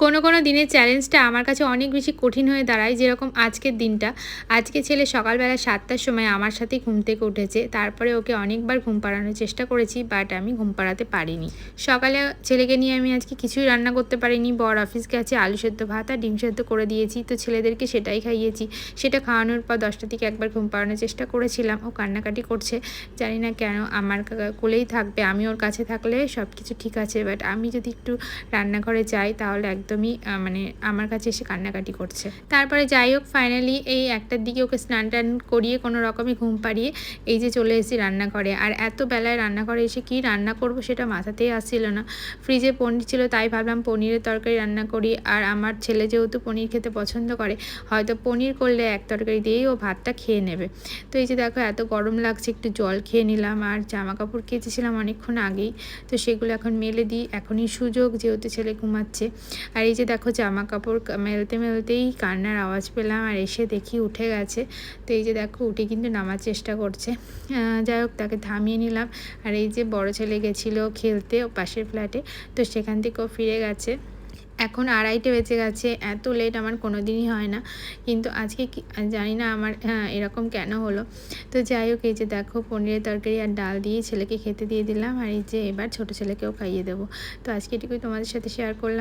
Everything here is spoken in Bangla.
কোনো দিনের চ্যালেঞ্জটা আমার কাছে অনেক বেশি কঠিন হয়ে দাঁড়ায়। যেরকম আজকের দিনটা, আজকে ছেলে সকালবেলা ৭টার সময় আমার সাথেই ঘুম থেকে উঠেছে। তারপরে ওকে অনেকবার ঘুম পাড়ানোর চেষ্টা করেছি, বাট আমি ঘুম পাড়াতে পারিনি। সকালে ছেলেকে নিয়ে আমি আজকে কিছুই রান্না করতে পারিনি। বর অফিস গেছে, আলু সেদ্ধ ভাত আর ডিম সেদ্ধ করে দিয়েছি। তো ছেলেদেরকে সেটাই খাইয়েছি। সেটা খাওয়ানোর পর 10টার দিকে একবার ঘুম পাড়ানোর চেষ্টা করেছিলাম। ও কান্নাকাটি করছে, জানি না কেন। আমার কোলেই থাকবে, আমি ওর কাছে থাকলে সব কিছু ঠিক আছে, বাট আমি যদি একটু রান্নাঘরে যাই তাহলে একদমই মানে আমার কাছে এসে কান্নাকাটি করছে। তারপরে যাই হোক, ফাইনালি এই 1টার দিকে ওকে স্নান টান করিয়ে কোনো রকমে ঘুম পাড়িয়ে এই যে চলে এসেছি রান্নাঘরে। আর এত বেলায় রান্নাঘরে এসে কি রান্না করব সেটা মাথাতেই আসছিল না। ফ্রিজে পনির ছিল, তাই ভাবলাম পনিরের তরকারি রান্না করি। আর আমার ছেলে যেহেতু পনির খেতে পছন্দ করে, হয়তো পনির করলে এক তরকারি দিয়েই ও ভাতটা খেয়ে নেবে। তো এই যে দেখো, এত গরম লাগছে, একটু জল খেয়ে নিলাম। আর জামা কাপড় কেচেছিলাম অনেকক্ষণ আগেই, তো সেগুলো এখন মেলে দিই। এখনই সুযোগ, যেহেতু ছেলে ঘুমাচ্ছে। আর এই যে দেখো, জামা কাপড় মেলতেই কান্নার আওয়াজ পেলাম, আর এসে দেখি উঠে গেছে। তো এই যে দেখো, উঠে কিন্তু নামার চেষ্টা করছে। যাই হোক, তাকে থামিয়ে নিলাম। আর এই যে বড় ছেলে গেছিলো খেলতে পাশের ফ্ল্যাটে, তো সেখান থেকেও ফিরে গেছে। এখন 2:30 বেজে গেছে। এত লেট আমার কোনো দিনই হয় না, কিন্তু আজকে জানি না আমার এরকম কেন হলো। তো যাই হোক, এই যে দেখো, পনিরের তরকারি আর ডাল দিয়ে ছেলেকে খেতে দিয়ে দিলাম। আর এই যে এবার ছোটো ছেলেকেও খাইয়ে দেবো। তো আজকে এটুকুই তোমাদের সাথে শেয়ার করলাম।